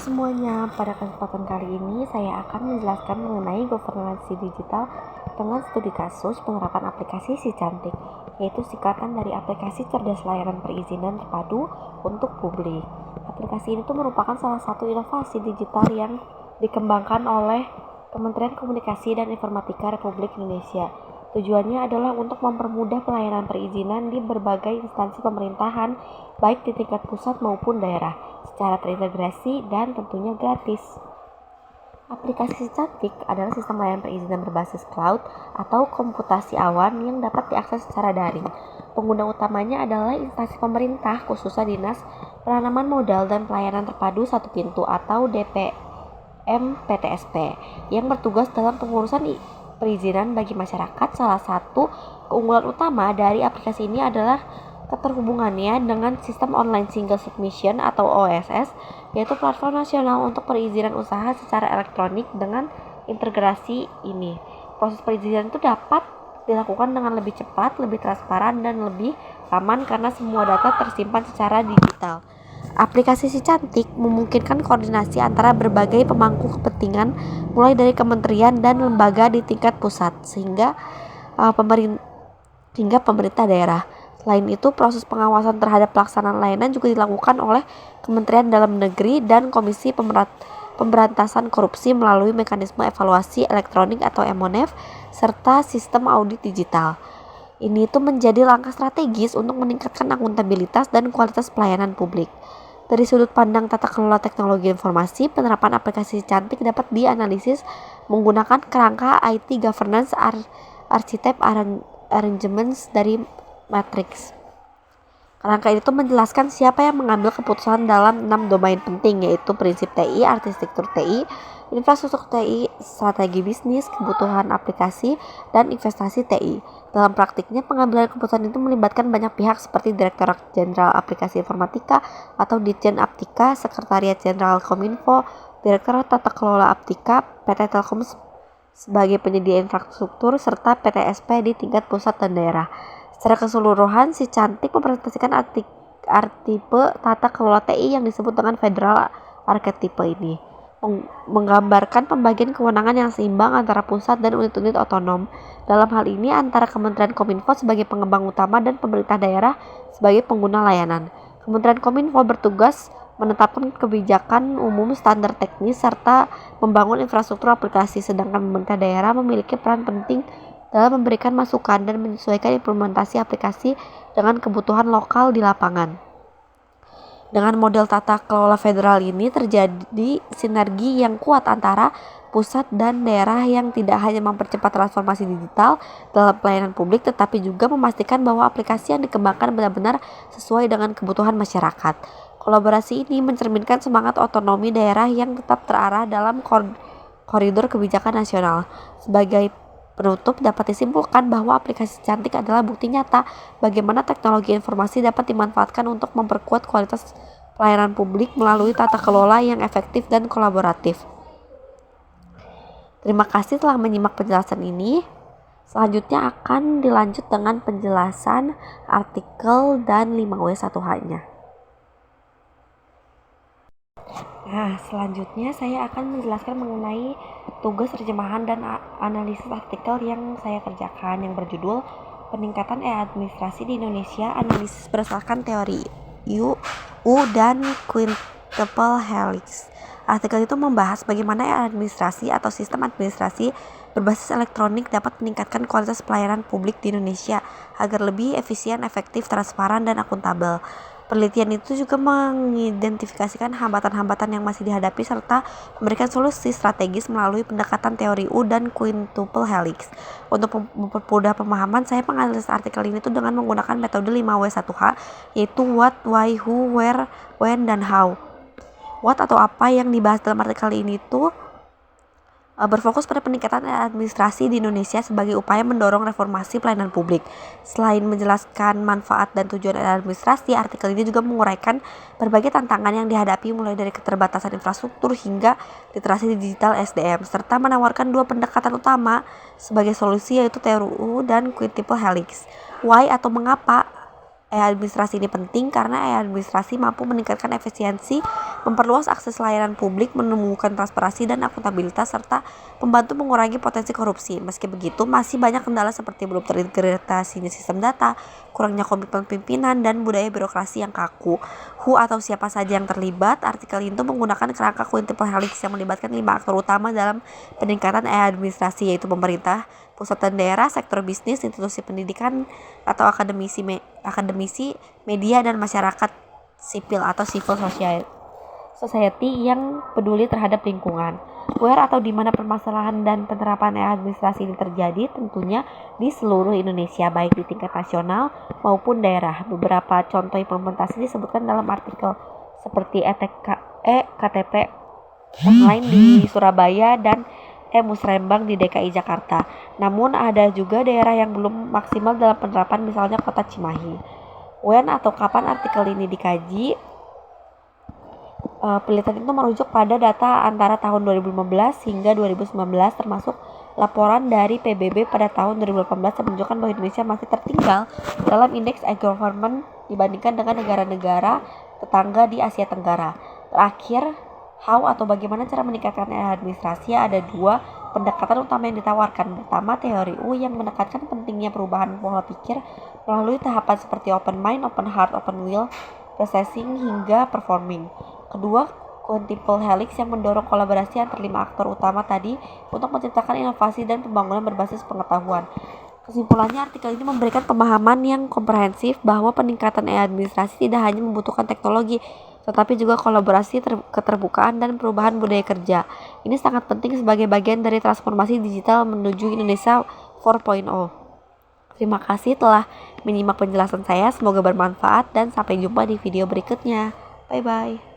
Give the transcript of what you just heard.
semuanya, pada kesempatan kali ini saya akan menjelaskan mengenai governance digital dengan studi kasus penerapan aplikasi Si Cantik, yaitu singkatan dari aplikasi cerdas layanan perizinan terpadu untuk publik. Aplikasi ini merupakan salah satu inovasi digital yang dikembangkan oleh Kementerian Komunikasi dan Informatika Republik Indonesia. Tujuannya adalah untuk mempermudah pelayanan perizinan di berbagai instansi pemerintahan, baik di tingkat pusat maupun daerah, secara terintegrasi dan tentunya gratis. Aplikasi Cantik adalah sistem layanan perizinan berbasis cloud atau komputasi awan yang dapat diakses secara daring. Pengguna utamanya adalah instansi pemerintah, khususnya Dinas Penanaman Modal dan Pelayanan Terpadu Satu Pintu atau DPM-PTSP, yang bertugas dalam pengurusan perizinan bagi masyarakat. Salah satu keunggulan utama dari aplikasi ini adalah keterhubungannya dengan sistem online single submission atau OSS, yaitu platform nasional untuk perizinan usaha secara elektronik. Dengan integrasi ini, proses perizinan itu dapat dilakukan dengan lebih cepat, lebih transparan, dan lebih aman karena semua data tersimpan secara digital. Aplikasi Si Cantik memungkinkan koordinasi antara berbagai pemangku kepentingan, mulai dari kementerian dan lembaga di tingkat pusat sehingga pemerintah daerah. Selain itu, proses pengawasan terhadap pelaksanaan layanan juga dilakukan oleh Kementerian Dalam Negeri dan Komisi Pemberantasan Korupsi melalui mekanisme evaluasi elektronik atau MONEF serta sistem audit digital. Ini menjadi langkah strategis untuk meningkatkan akuntabilitas dan kualitas pelayanan publik. Dari sudut pandang tata kelola teknologi informasi, penerapan aplikasi Cantik dapat dianalisis menggunakan kerangka IT Governance Architect Arrangements dari Matrix. Kerangka itu menjelaskan siapa yang mengambil keputusan dalam 6 domain penting, yaitu prinsip TI, arsitektur TI, infrastruktur TI, strategi bisnis, kebutuhan aplikasi, dan investasi TI. Dalam praktiknya, pengambilan keputusan itu melibatkan banyak pihak seperti Direktorat Jenderal Aplikasi Informatika atau Ditjen Aptika, Sekretariat Jenderal Kominfo, Direktorat Tata Kelola Aptika, PT Telkom sebagai penyedia infrastruktur, serta PTSP di tingkat pusat dan daerah. Secara keseluruhan, Si Cantik mempresentasikan artipe tata kelola TI yang disebut dengan Federal Archetype ini, menggambarkan pembagian kewenangan yang seimbang antara pusat dan unit-unit otonom. Dalam hal ini antara Kementerian Kominfo sebagai pengembang utama dan pemerintah daerah sebagai pengguna layanan. Kementerian Kominfo bertugas menetapkan kebijakan umum, standar teknis, serta membangun infrastruktur aplikasi, sedangkan pemerintah daerah memiliki peran penting dalam memberikan masukan dan menyesuaikan implementasi aplikasi dengan kebutuhan lokal di lapangan. Dengan model tata kelola federal ini terjadi sinergi yang kuat antara pusat dan daerah yang tidak hanya mempercepat transformasi digital dalam pelayanan publik, tetapi juga memastikan bahwa aplikasi yang dikembangkan benar-benar sesuai dengan kebutuhan masyarakat. Kolaborasi ini mencerminkan semangat otonomi daerah yang tetap terarah dalam koridor kebijakan nasional. Sebagai penutup, dapat disimpulkan bahwa aplikasi Cantik adalah bukti nyata bagaimana teknologi informasi dapat dimanfaatkan untuk memperkuat kualitas pelayanan publik melalui tata kelola yang efektif dan kolaboratif. Terima kasih telah menyimak penjelasan ini. Selanjutnya akan dilanjut dengan penjelasan artikel dan 5W1H-nya. Selanjutnya saya akan menjelaskan mengenai tugas terjemahan dan analisis artikel yang saya kerjakan, yang berjudul Peningkatan E-Administrasi di Indonesia, Analisis Berdasarkan Teori U dan Quintuple Helix. Artikel itu membahas bagaimana e-administrasi atau sistem administrasi berbasis elektronik dapat meningkatkan kualitas pelayanan publik di Indonesia agar lebih efisien, efektif, transparan, dan akuntabel. Penelitian itu juga mengidentifikasikan hambatan-hambatan yang masih dihadapi serta memberikan solusi strategis melalui pendekatan teori U dan Quintuple Helix. Untuk mempermudah pemahaman, saya menganalisis artikel ini dengan menggunakan metode 5W1H, yaitu what, why, who, where, when, dan how. What atau apa yang dibahas dalam artikel ini berfokus pada peningkatan administrasi di Indonesia sebagai upaya mendorong reformasi pelayanan publik. Selain menjelaskan manfaat dan tujuan administrasi, artikel ini juga menguraikan berbagai tantangan yang dihadapi mulai dari keterbatasan infrastruktur hingga literasi digital SDM, serta menawarkan dua pendekatan utama sebagai solusi, yaitu teori U dan Quintuple Helix. Why atau mengapa e-administrasi ini penting? Karena e-administrasi mampu meningkatkan efisiensi memperluas akses layanan publik, menumbuhkan transparansi dan akuntabilitas, serta membantu mengurangi potensi korupsi. Meski begitu, masih banyak kendala seperti belum terintegrasinya sistem data, kurangnya komitmen pimpinan, dan budaya birokrasi yang kaku. Who atau siapa saja yang terlibat? Artikel itu menggunakan kerangka quintuple helix yang melibatkan 5 aktor utama dalam peningkatan administrasi, yaitu pemerintah pusat dan daerah, sektor bisnis, institusi pendidikan atau akademisi, media, dan masyarakat sipil atau civil society yang peduli terhadap lingkungan. Where atau di mana permasalahan dan penerapan administrasi ini terjadi? Tentunya di seluruh Indonesia, baik di tingkat nasional maupun daerah. Beberapa contoh implementasi disebutkan dalam artikel seperti KTP online di Surabaya dan Musrembang di DKI Jakarta. Namun ada juga daerah yang belum maksimal dalam penerapan, misalnya Kota Cimahi. When atau kapan artikel ini dikaji? Penelitian itu merujuk pada data antara tahun 2015 hingga 2019, termasuk laporan dari PBB pada tahun 2018 yang menunjukkan bahwa Indonesia masih tertinggal dalam indeks e-government dibandingkan dengan negara-negara tetangga di Asia Tenggara. Terakhir, how atau bagaimana cara meningkatkan administrasi? Ada 2 pendekatan utama yang ditawarkan. Pertama, teori U yang menekankan pentingnya perubahan pola pikir melalui tahapan seperti open mind, open heart, open will, processing, hingga performing. Kedua, quintuple helix yang mendorong kolaborasi antar 5 aktor utama tadi untuk menciptakan inovasi dan pembangunan berbasis pengetahuan. Kesimpulannya, artikel ini memberikan pemahaman yang komprehensif bahwa peningkatan administrasi tidak hanya membutuhkan teknologi, tetapi juga kolaborasi, keterbukaan, dan perubahan budaya kerja. Ini sangat penting sebagai bagian dari transformasi digital menuju Indonesia 4.0. Terima kasih telah menyimak penjelasan saya, semoga bermanfaat dan sampai jumpa di video berikutnya. Bye-bye.